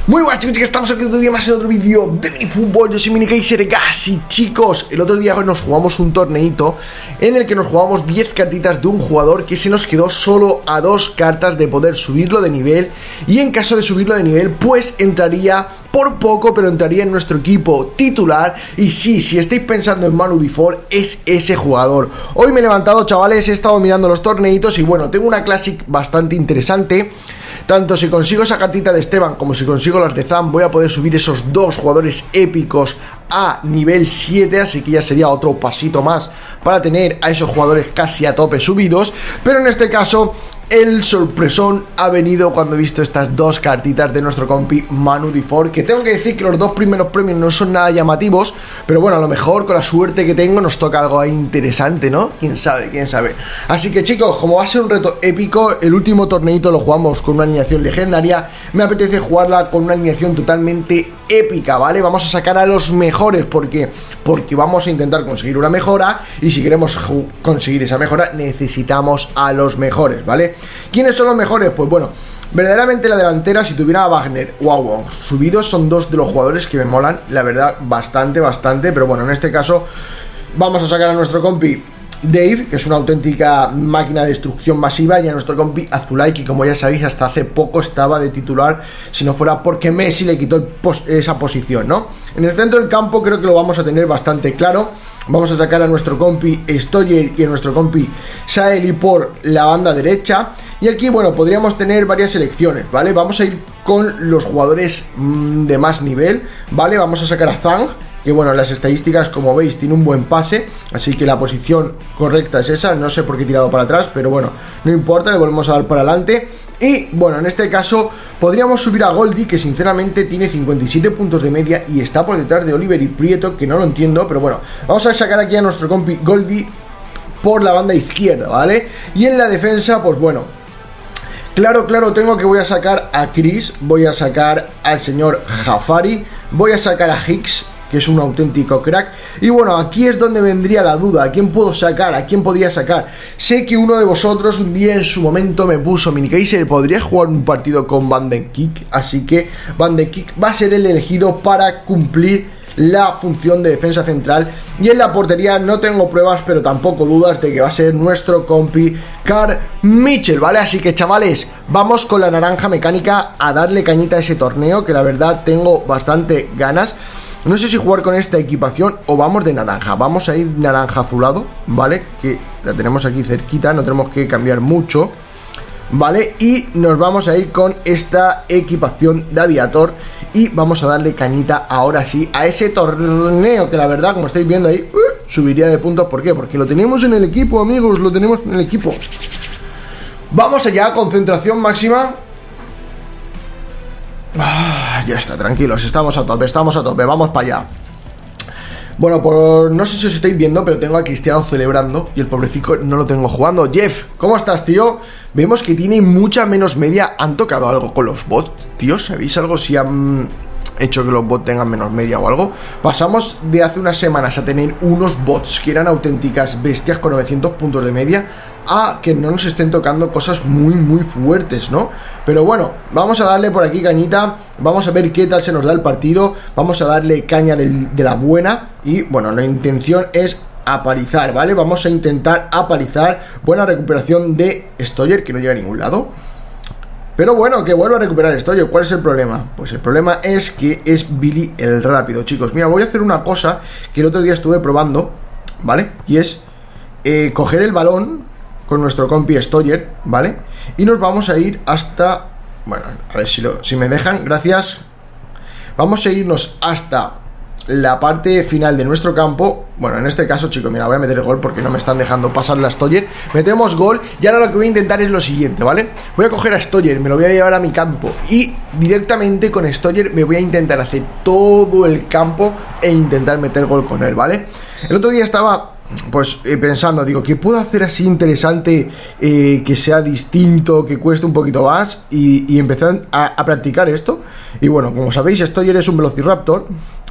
Muy buenas chicos, estamos aquí otro día más en otro vídeo de minifútbol. Yo soy MiniKaiserGas y chicos, el otro día nos jugamos un torneito en el que nos jugamos 10 cartitas de un jugador que se nos quedó solo a 2 cartas de poder subirlo de nivel. Y en caso de subirlo de nivel, pues entraría por poco, pero entraría en nuestro equipo titular. Y sí, si estáis pensando en Manu Difor, es ese jugador. Hoy me he levantado, chavales, he estado mirando los torneitos y bueno, tengo una Classic bastante interesante. Tanto si consigo esa cartita de Esteban como si consigo las de Zam, voy a poder subir esos 2 jugadores épicos a nivel 7, así que ya sería otro pasito más para tener a esos jugadores casi a tope subidos. Pero en este caso el sorpresón ha venido cuando he visto estas 2 cartitas de nuestro compi Manu Difor, que tengo que decir que los 2 primeros premios no son nada llamativos, pero bueno, a lo mejor con la suerte que tengo nos toca algo ahí interesante, ¿no? Quién sabe, quién sabe. Así que chicos, como va a ser un reto épico, el último torneito lo jugamos con una alineación legendaria, me apetece jugarla con una alineación totalmente épica, ¿vale? Vamos a sacar a los mejores porque vamos a intentar conseguir una mejora, y si queremos conseguir esa mejora necesitamos a los mejores, ¿vale? ¿Quiénes son los mejores? Pues bueno, verdaderamente la delantera, si tuviera a Wagner o a Wong subidos, son 2 de los jugadores que me molan, la verdad, bastante, pero bueno, en este caso vamos a sacar a nuestro compi Dave, que es una auténtica máquina de destrucción masiva, y a nuestro compi Azulay, que como ya sabéis hasta hace poco estaba de titular, si no fuera porque Messi le quitó esa posición, ¿no? En el centro del campo creo que lo vamos a tener bastante claro. Vamos a sacar a nuestro compi Stoyer y a nuestro compi Saeli por la banda derecha. Y aquí, bueno, podríamos tener varias selecciones, ¿vale? Vamos a ir con los jugadores de más nivel, ¿vale? Vamos a sacar a Zhang, que bueno, las estadísticas, como veis, tiene un buen pase, así que la posición correcta es esa. No sé por qué he tirado para atrás, pero bueno, no importa, le volvemos a dar para adelante. Y bueno, en este caso podríamos subir a Goldie, que sinceramente tiene 57 puntos de media y está por detrás de Oliver y Prieto, que no lo entiendo, pero bueno, vamos a sacar aquí a nuestro compi Goldie por la banda izquierda, ¿vale? Y en la defensa, pues bueno, claro, tengo que voy a sacar a Chris, voy a sacar al señor Jafari, voy a sacar a Hicks, que es un auténtico crack. Y bueno, aquí es donde vendría la duda, ¿a quién puedo sacar? ¿A quién podría sacar? Sé que uno de vosotros un día en su momento me puso: MiniKaiser, ¿podrías jugar un partido con Van de Kick? Así que Van de Kick va a ser el elegido para cumplir la función de defensa central. Y en la portería no tengo pruebas, pero tampoco dudas de que va a ser nuestro compi Carl Mitchell, ¿vale? Así que chavales, vamos con la naranja mecánica a darle cañita a ese torneo, que la verdad tengo bastante ganas. No sé si jugar con esta equipación o vamos de naranja. Vamos a ir naranja azulado, ¿vale? Que la tenemos aquí cerquita, no tenemos que cambiar mucho, ¿vale? Y nos vamos a ir con esta equipación de aviator y vamos a darle cañita ahora sí a ese torneo, que la verdad, como estáis viendo ahí, subiría de puntos. ¿Por qué? Porque lo tenemos en el equipo, amigos, lo tenemos en el equipo. Vamos allá, concentración máxima. Ya está, tranquilos, estamos a tope, vamos para allá. Bueno, no sé si os estáis viendo, pero tengo a Cristiano celebrando y el pobrecito no lo tengo jugando. Jeff, ¿cómo estás, tío? Vemos que tiene mucha menos media. ¿Han tocado algo con los bots, tío? ¿Sabéis algo si han hecho que los bots tengan menos media o algo? Pasamos de hace unas semanas a tener unos bots que eran auténticas bestias con 900 puntos de media a que no nos estén tocando cosas muy fuertes, ¿no? Pero bueno, vamos a darle por aquí cañita, vamos a ver qué tal se nos da el partido, vamos a darle caña de la buena. Y bueno, la intención es aparizar, ¿vale? Vamos a intentar aparizar. Buena recuperación de Stoyer, que no llega a ningún lado. Pero bueno, que vuelva a recuperar esto. Oye, ¿cuál es el problema? Pues el problema es que es Billy el rápido, chicos. Mira, voy a hacer una cosa que el otro día estuve probando, ¿vale? Y es coger el balón con nuestro compi Stoyer, ¿vale? Y nos vamos a ir hasta... Bueno, a ver si me dejan, gracias. Vamos a irnos hasta la parte final de nuestro campo. Bueno, en este caso, chicos, mira, voy a meter el gol porque no me están dejando pasar la Stoyer. Metemos gol y ahora lo que voy a intentar es lo siguiente, ¿vale? Voy a coger a Stoyer, me lo voy a llevar a mi campo y directamente con Stoyer me voy a intentar hacer todo el campo e intentar meter gol con él, ¿vale? El otro día estaba pues pensando, digo, ¿qué puedo hacer así interesante, que sea distinto, que cueste un poquito más? Y empecé a practicar esto. Y bueno, como sabéis, Stoyer es un Velociraptor,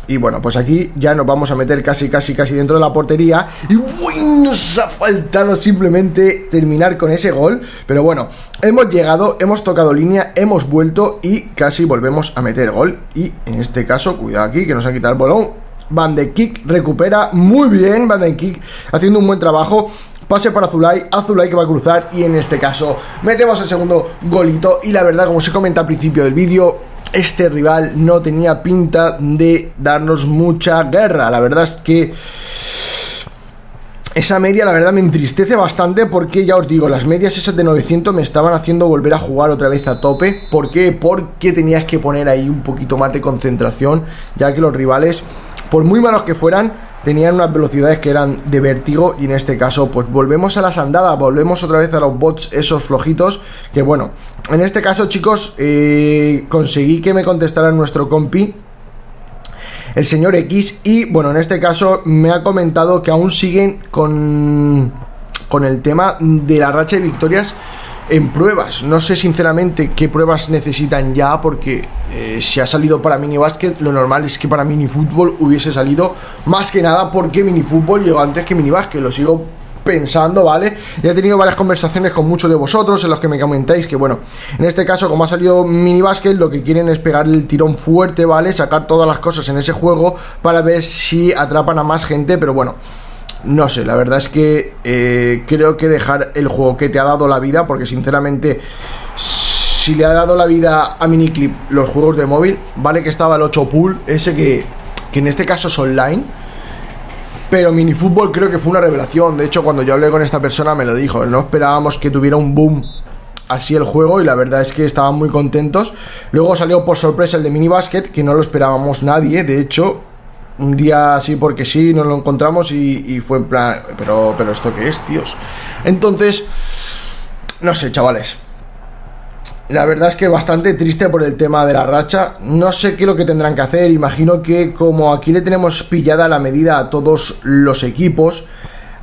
Y bueno, pues aquí ya nos vamos a meter casi dentro de la portería. Y bueno, nos ha faltado simplemente terminar con ese gol. Pero bueno, hemos llegado, hemos tocado línea, hemos vuelto y casi volvemos a meter gol. Y en este caso, cuidado aquí que nos han quitado el balón. Van de Kick recupera muy bien, Van de Kick haciendo un buen trabajo. Pase para Zulay, Zulay que va a cruzar y en este caso metemos el segundo golito. Y la verdad, como os he comentado al principio del vídeo, este rival no tenía pinta de darnos mucha guerra. La verdad es que esa media la verdad me entristece bastante porque ya os digo, las medias esas de 900 me estaban haciendo volver a jugar otra vez a tope. ¿Por qué? Porque tenías que poner ahí un poquito más de concentración, ya que los rivales, por muy malos que fueran, tenían unas velocidades que eran de vértigo. Y en este caso pues volvemos a las andadas, volvemos otra vez a los bots esos flojitos. Que bueno, en este caso chicos, conseguí que me contestara nuestro compi, el señor X. Y bueno, en este caso me ha comentado que aún siguen con el tema de la racha de victorias en pruebas. No sé sinceramente qué pruebas necesitan ya, porque si ha salido para minibásquet, lo normal es que para minifútbol hubiese salido, más que nada porque minifútbol llegó antes que minibásquet. Lo sigo pensando, ¿vale? Ya he tenido varias conversaciones con muchos de vosotros en los que me comentáis que bueno, en este caso como ha salido minibásquet, lo que quieren es pegar el tirón fuerte, ¿vale? Sacar todas las cosas en ese juego para ver si atrapan a más gente. Pero bueno, no sé, la verdad es que creo que dejar el juego que te ha dado la vida, porque sinceramente si le ha dado la vida a Miniclip los juegos de móvil, vale que estaba el 8 pool, ese que en este caso es online, pero minifútbol creo que fue una revelación. De hecho, cuando yo hablé con esta persona me lo dijo, no esperábamos que tuviera un boom así el juego, y la verdad es que estaban muy contentos. Luego salió por sorpresa el de minibásquet, que no lo esperábamos nadie. De hecho, un día así porque sí, nos lo encontramos y fue en plan, pero ¿esto qué es, tíos? Entonces, no sé, chavales, la verdad es que bastante triste por el tema de la racha. No sé qué es lo que tendrán que hacer. Imagino que como aquí le tenemos pillada la medida a todos los equipos,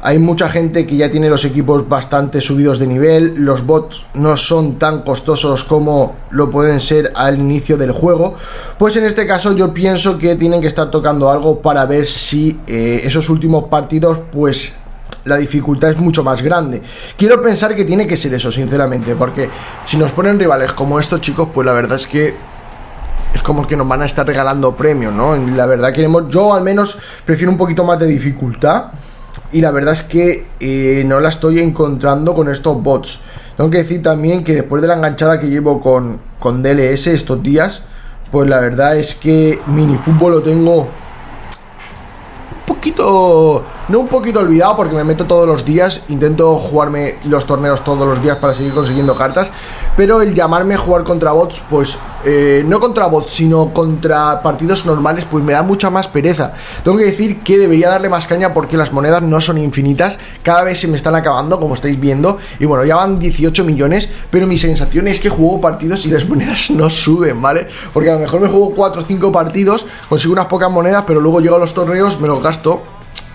hay mucha gente que ya tiene los equipos bastante subidos de nivel. Los bots no son tan costosos como lo pueden ser al inicio del juego. Pues en este caso yo pienso que tienen que estar tocando algo para ver si esos últimos partidos pues la dificultad es mucho más grande. Quiero pensar que tiene que ser eso, sinceramente, porque si nos ponen rivales como estos, chicos, pues la verdad es que es como que nos van a estar regalando premios, ¿no? Y la verdad queremos, yo al menos prefiero un poquito más de dificultad. Y la verdad es que no la estoy encontrando con estos bots. Tengo que decir también que después de la enganchada que llevo con DLS estos días, pues la verdad es que minifútbol lo tengo un poquito, no un poquito olvidado, porque me meto todos los días, intento jugarme los torneos todos los días para seguir consiguiendo cartas. Pero el llamarme a jugar contra bots, pues no contra bots, sino contra partidos normales, pues me da mucha más pereza. Tengo que decir que debería darle más caña, porque las monedas no son infinitas, cada vez se me están acabando, como estáis viendo. Y bueno, ya van 18 millones, pero mi sensación es que juego partidos y las monedas no suben, ¿vale? Porque a lo mejor me juego 4 o 5 partidos, consigo unas pocas monedas, pero luego llego a los torneos, me los gasto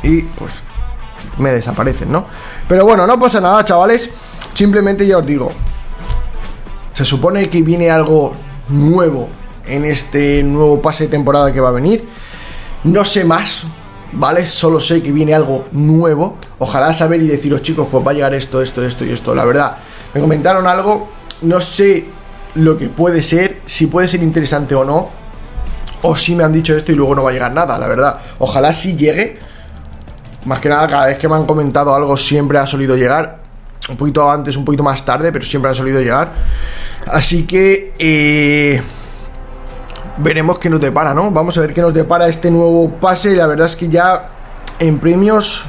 y pues me desaparecen, ¿no? Pero bueno, no pasa nada, chavales. Simplemente ya os digo, se supone que viene algo nuevo en este nuevo pase de temporada que va a venir. No sé más, ¿vale? Solo sé que viene algo nuevo. Ojalá saber y deciros, chicos, pues va a llegar esto y esto. La verdad, me comentaron algo, no sé lo que puede ser, si puede ser interesante o no, o si me han dicho esto y luego no va a llegar nada, la verdad. Ojalá sí llegue. Más que nada, cada vez que me han comentado algo siempre ha solido llegar. Un poquito antes, un poquito más tarde, pero siempre ha solido llegar. Así que veremos qué nos depara, ¿no? Vamos a ver qué nos depara este nuevo pase. Y la verdad es que ya en premios,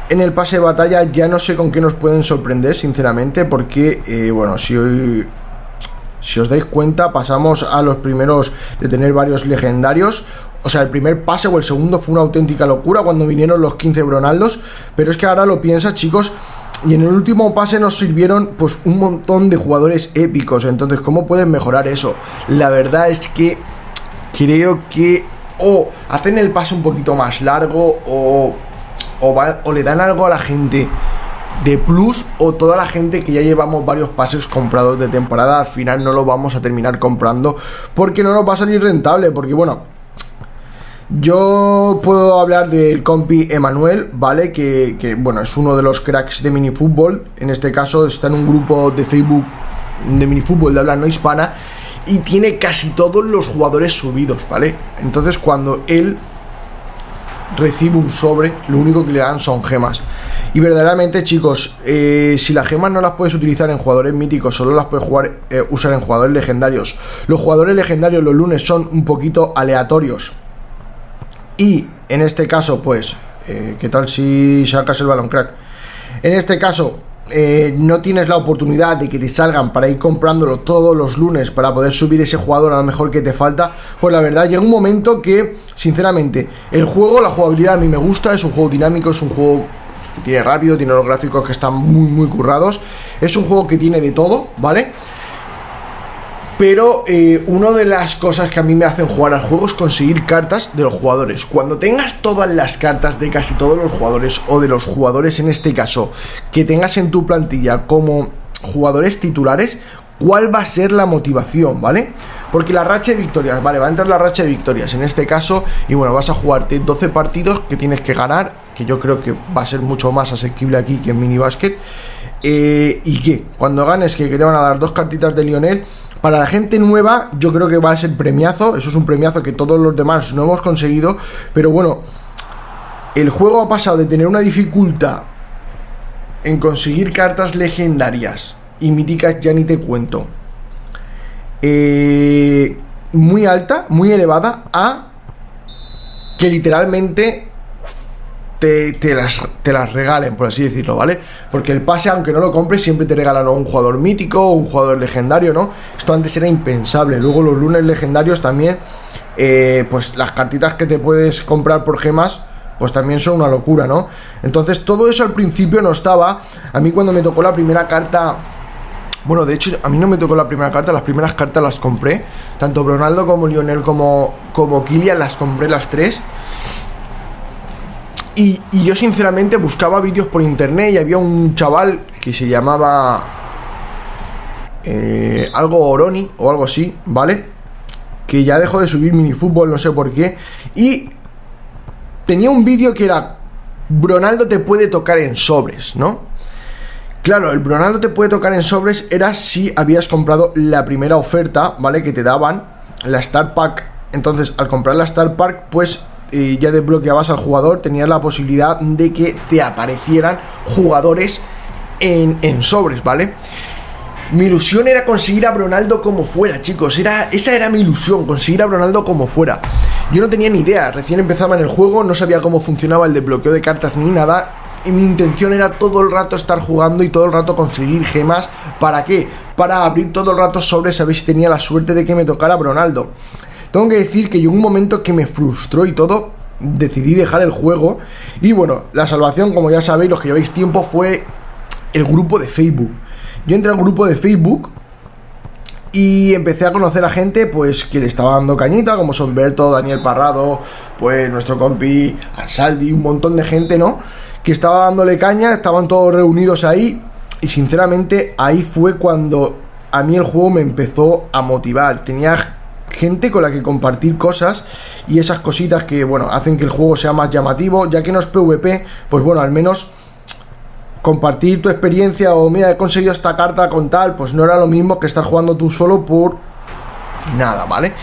en el pase de batalla, ya no sé con qué nos pueden sorprender, sinceramente. Porque, bueno, si os dais cuenta, pasamos a los primeros de tener varios legendarios. O sea, el primer pase o el segundo fue una auténtica locura cuando vinieron los 15 Bronaldos. Pero es que ahora lo piensas, chicos, y en el último pase nos sirvieron pues un montón de jugadores épicos. Entonces, ¿cómo pueden mejorar eso? La verdad es que creo que o hacen el pase un poquito más largo o le dan algo a la gente de plus, o toda la gente que ya llevamos varios pases comprados de temporada al final no lo vamos a terminar comprando porque no nos va a salir rentable. Porque bueno, Yo puedo hablar del compi Emanuel, ¿vale? Que bueno, es uno de los cracks de minifútbol. En este caso está en un grupo de Facebook de minifútbol de habla no hispana y tiene casi todos los jugadores subidos, ¿vale? Entonces cuando él recibe un sobre, lo único que le dan son gemas. Y verdaderamente, chicos, si las gemas no las puedes utilizar en jugadores míticos, solo las puedes usar en jugadores legendarios. Los jugadores legendarios los lunes son un poquito aleatorios. Y en este caso, pues, ¿qué tal si sacas el balón, crack? En este caso, no tienes la oportunidad de que te salgan para ir comprándolo todos los lunes para poder subir ese jugador a lo mejor que te falta. Pues la verdad, llega un momento que, sinceramente, el juego, la jugabilidad a mí me gusta, es un juego dinámico, es un juego que tiene rápido, tiene los gráficos que están muy currados, es un juego que tiene de todo, ¿vale? Pero una de las cosas que a mí me hacen jugar al juego es conseguir cartas de los jugadores. Cuando tengas todas las cartas de casi todos los jugadores, o de los jugadores en este caso, que tengas en tu plantilla como jugadores titulares, ¿cuál va a ser la motivación, ¿vale? Porque la racha de victorias, vale, va a entrar la racha de victorias en este caso, y bueno, vas a jugarte 12 partidos que tienes que ganar, que yo creo que va a ser mucho más asequible aquí que en minibásquet. ¿Y qué? Cuando ganes, que te van a dar 2 cartitas de Lionel. Para la gente nueva, yo creo que va a ser premiazo. Eso es un premiazo que todos los demás no hemos conseguido. Pero bueno, el juego ha pasado de tener una dificultad en conseguir cartas legendarias y míticas, ya ni te cuento, muy alta, muy elevada, a que literalmente te las regalen, por así decirlo, ¿vale? Porque el pase, aunque no lo compres, siempre te regalan un jugador mítico o un jugador legendario, ¿no? Esto antes era impensable. Luego los lunes legendarios también, pues las cartitas que te puedes comprar por gemas, pues también son una locura, ¿no? Entonces todo eso al principio no estaba. A mí cuando me tocó la primera carta... Bueno, de hecho, a mí no me tocó la primera carta, las primeras cartas las compré. Tanto Ronaldo como Lionel como Kylian las compré las 3. Y yo sinceramente buscaba vídeos por internet y había un chaval que se llamaba algo Oroni o algo así, ¿vale? Que ya dejó de subir minifútbol, no sé por qué. Y tenía un vídeo que era: Ronaldo te puede tocar en sobres, ¿no? Claro, el Ronaldo te puede tocar en sobres era si habías comprado la primera oferta, ¿vale? Que te daban, la Star Pack. Entonces, al comprar la Star Pack, pues... ya desbloqueabas al jugador, tenías la posibilidad de que te aparecieran jugadores en sobres, ¿vale? Mi ilusión era conseguir a Ronaldo como fuera, chicos. Esa era mi ilusión, conseguir a Ronaldo como fuera. Yo no tenía ni idea, recién empezaba en el juego, no sabía cómo funcionaba el desbloqueo de cartas ni nada. Y mi intención era todo el rato estar jugando y todo el rato conseguir gemas. ¿Para qué? Para abrir todo el rato sobres, a ver si tenía la suerte de que me tocara Ronaldo. Tengo que decir que llegó un momento que me frustró y todo, decidí dejar el juego. Y bueno, la salvación, como ya sabéis, los que lleváis tiempo, fue el grupo de Facebook. Yo entré al grupo de Facebook y empecé a conocer a gente, pues, que le estaba dando cañita, como son Berto, Daniel Parrado, pues nuestro compi Ansaldi, un montón de gente, ¿no? Que estaba dándole caña, estaban todos reunidos ahí. Y sinceramente ahí fue cuando a mí el juego me empezó a motivar. Tenía gente con la que compartir cosas y esas cositas que, bueno, hacen que el juego sea más llamativo. Ya que no es PvP, pues bueno, al menos compartir tu experiencia, o mira, he conseguido esta carta con tal, pues no era lo mismo que estar jugando tú solo por nada, ¿vale?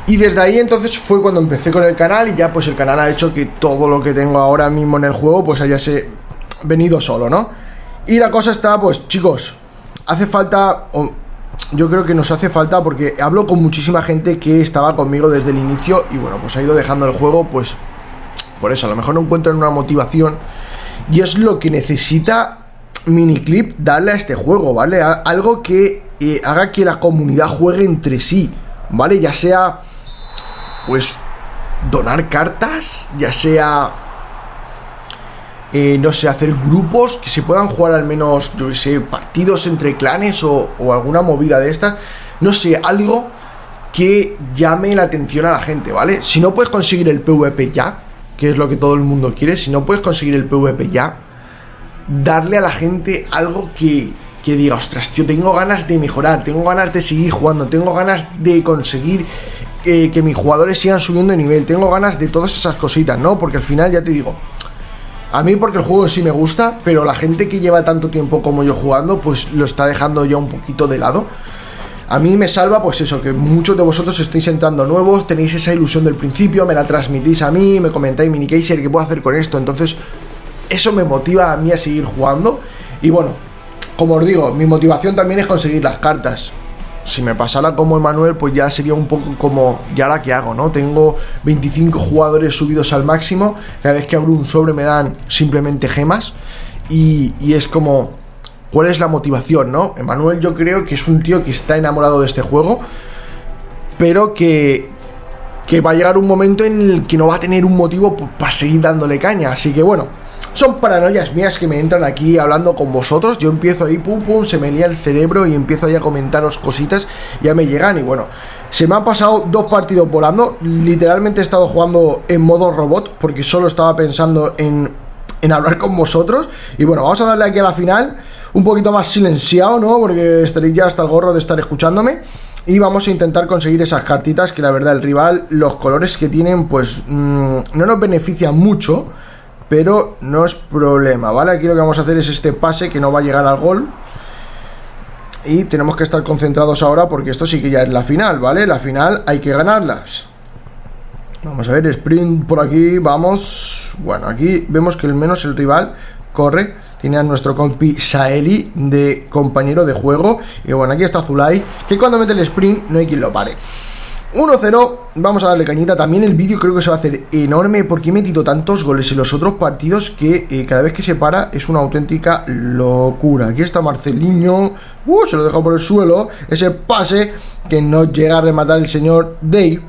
Y desde ahí entonces fue cuando empecé con el canal, y ya pues el canal ha hecho que todo lo que tengo ahora mismo en el juego pues hayase venido solo, ¿no? Y la cosa está, pues chicos, hace falta... Yo creo que nos hace falta, porque hablo con muchísima gente que estaba conmigo desde el inicio y bueno, pues ha ido dejando el juego, pues por eso, a lo mejor no encuentran una motivación, y es lo que necesita Miniclip darle a este juego, ¿vale? Algo que haga que la comunidad juegue entre sí, ¿vale? Ya sea, pues, donar cartas, ya sea... no sé, hacer grupos que se puedan jugar al menos, yo qué sé, partidos entre clanes o alguna movida de estas. No sé, algo que llame la atención a la gente, ¿vale? Si no puedes conseguir el PvP ya, que es lo que todo el mundo quiere, si no puedes conseguir el PvP ya, darle a la gente algo que diga, ostras, tío, tengo ganas de mejorar, tengo ganas de seguir jugando, tengo ganas de conseguir que mis jugadores sigan subiendo de nivel. Tengo ganas de todas esas cositas, ¿no? Porque al final, ya te digo, a mí porque el juego en sí me gusta, pero la gente que lleva tanto tiempo como yo jugando, pues lo está dejando ya un poquito de lado. A mí me salva, pues eso, que muchos de vosotros estáis entrando nuevos, tenéis esa ilusión del principio, me la transmitís a mí, me comentáis, Minikaiser, ¿qué puedo hacer con esto? Entonces, eso me motiva a mí a seguir jugando. Y bueno, como os digo, mi motivación también es conseguir las cartas. Si me pasara como Emanuel, pues ya sería un poco como, ¿y ahora qué hago, no? Tengo 25 jugadores subidos al máximo, cada vez que abro un sobre me dan simplemente gemas. Y es como, ¿cuál es la motivación, no? Emanuel yo creo que es un tío que está enamorado de este juego, pero que va a llegar un momento en el que no va a tener un motivo para seguir dándole caña. Así que bueno, son paranoias mías que me entran aquí hablando con vosotros. Yo empiezo ahí, pum pum, se me lía el cerebro y empiezo ahí a comentaros cositas, ya me llegan. Y bueno, se me han pasado 2 partidos volando. Literalmente he estado jugando en modo robot, porque solo estaba pensando en hablar con vosotros. Y bueno, vamos a darle aquí a la final, un poquito más silenciado, ¿no? Porque estaréis ya hasta el gorro de estar escuchándome. Y vamos a intentar conseguir esas cartitas, que la verdad el rival, los colores que tienen, pues no nos benefician mucho, pero no es problema, ¿vale? Aquí lo que vamos a hacer es este pase que no va a llegar al gol. Y tenemos que estar concentrados ahora, porque esto sí que ya es la final, ¿vale? La final hay que ganarlas. Vamos a ver, sprint por aquí, vamos. Bueno, aquí vemos que al menos el rival corre. Tiene a nuestro compi Saeli de compañero de juego. Y bueno, aquí está Zulay, que cuando mete el sprint no hay quien lo pare. 1-0, vamos a darle cañita. También el vídeo creo que se va a hacer enorme, porque he metido tantos goles en los otros partidos que cada vez que se para es una auténtica locura. Aquí está Marcelinho, se lo deja por el suelo. Ese pase que no llega a rematar el señor Dave.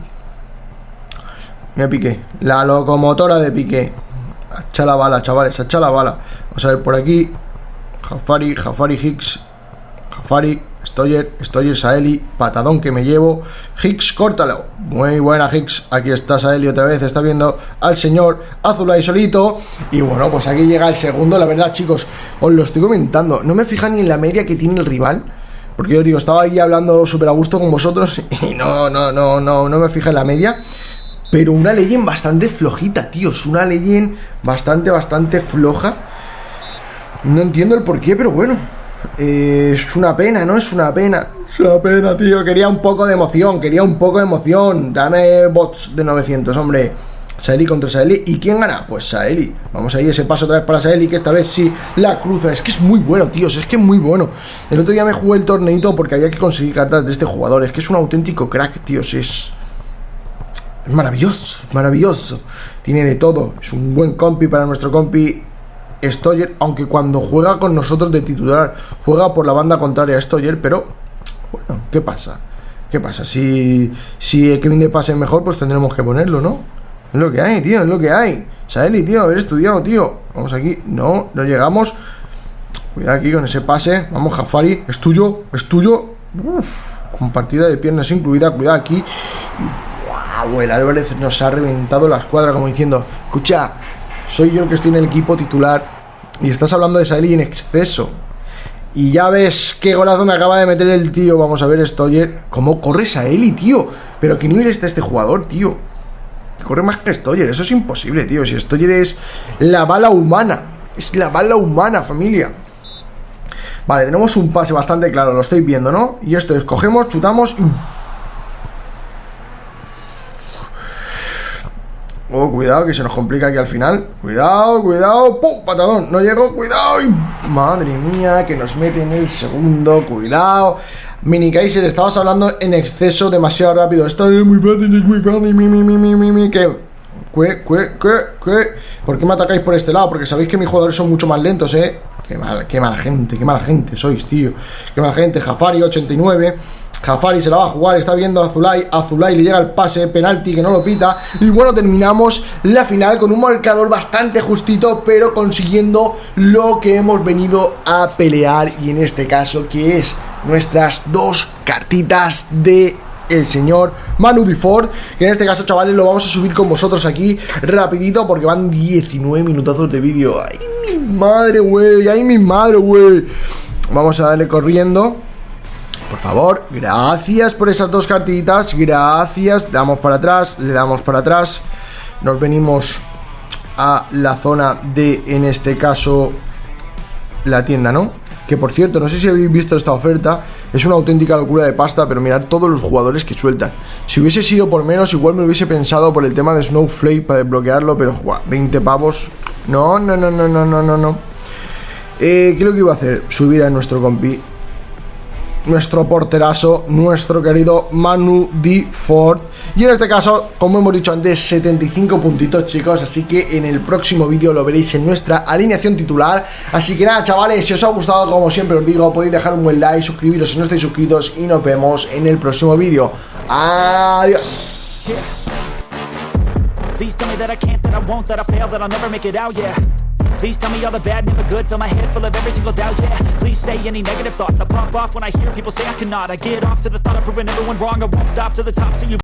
Mira Piqué, la locomotora de Piqué. Echa la bala, chavales, echa la bala. Vamos a ver por aquí. Jafari, Hicks, Jafari, Stoyer, Saeli, patadón que me llevo. Hicks, córtalo. Muy buena Hicks. Aquí está Saeli otra vez, está viendo al señor Zulay solito. Y bueno, pues aquí llega el segundo. La verdad, chicos, os lo estoy comentando, no me fija ni en la media que tiene el rival, porque yo digo, estaba ahí hablando súper a gusto con vosotros y no me fija en la media. Pero una Legend bastante flojita, tíos. Una Legend bastante floja. No entiendo el porqué, pero bueno. Es una pena, ¿no? Es una pena. Es una pena, tío. Quería un poco de emoción. Dame bots de 900, hombre. Saeli contra Saeli. ¿Y quién gana? Pues Saeli. Vamos ahí, ese paso otra vez para Saeli, que esta vez sí la cruza. Es que es muy bueno, tíos. Es que es muy bueno. El otro día me jugué el torneito porque había que conseguir cartas de este jugador. Es que es un auténtico crack, tíos. Es maravilloso. Tiene de todo. Es un buen compi para nuestro compi Stoyer, aunque cuando juega con nosotros de titular juega por la banda contraria a Stoyer, pero bueno, ¿qué pasa? Si el Kevin de pase es mejor, pues tendremos que ponerlo, ¿no? Es lo que hay, tío, es lo que hay. Saeli, tío, haber estudiado, tío. Vamos aquí, no llegamos. Cuidado aquí con ese pase. Vamos, Jafari, es tuyo. Con partida de piernas incluida, cuidado aquí. El Álvarez nos ha reventado la escuadra, como diciendo, escucha, soy yo el que estoy en el equipo titular y estás hablando de Saeli en exceso. Y ya ves qué golazo me acaba de meter el tío. Vamos a ver, Stoyer, cómo corre Saeli, tío. Pero qué nivel está este jugador, tío. Corre más que Stoyer, eso es imposible, tío. Si Stoyer es la bala humana. Es la bala humana, familia. Vale, tenemos un pase bastante claro, lo estáis viendo, ¿no? Y esto es, cogemos, chutamos. Oh, cuidado, que se nos complica aquí al final. Cuidado. ¡Pum! Patadón, no llegó, cuidado. Y madre mía, que nos mete en el segundo. Cuidado. Minikaiser, estabas hablando en exceso, demasiado rápido. Esto es muy fácil. ¿Qué? ¿Por qué me atacáis por este lado? Porque sabéis que mis jugadores son mucho más lentos, ¿eh? Qué mala gente sois, tío. Qué mala gente. Jafari, 89. Jafari se la va a jugar, está viendo a Zulay, le llega el pase, penalti que no lo pita. Y bueno, terminamos la final con un marcador bastante justito, pero consiguiendo lo que hemos venido a pelear. Y en este caso, que es nuestras 2 cartitas de el señor Manu Diford, que en este caso, chavales, lo vamos a subir con vosotros aquí rapidito, porque van 19 minutazos de vídeo. ¡Ay, mi madre, güey! Vamos a darle corriendo. Por favor, gracias por esas 2 cartitas. Gracias, le damos para atrás. Nos venimos a la zona de, en este caso, la tienda, ¿no? Que por cierto, no sé si habéis visto esta oferta. Es una auténtica locura de pasta, pero mirad todos los jugadores que sueltan. Si hubiese sido por menos, igual me hubiese pensado por el tema de Snowflake para desbloquearlo, pero 20 pavos. No. ¿Qué es lo que iba a hacer? Subir a nuestro compi, nuestro porterazo, nuestro querido Manu Di Ford. Y en este caso, como hemos dicho antes, 75 puntitos, chicos. Así que en el próximo vídeo lo veréis en nuestra alineación titular. Así que nada, chavales, si os ha gustado, como siempre os digo, podéis dejar un buen like, suscribiros si no estáis suscritos, y nos vemos en el próximo vídeo. Adiós. Please tell me that I can't, that I won't, that I fail, that I'll never make it out, yeah. Please tell me all the bad, never good, fill my head full of every single doubt, yeah. Please say any negative thoughts, I pop off when I hear people say I cannot. I get off to the thought of proving everyone wrong, I won't stop to the top, so you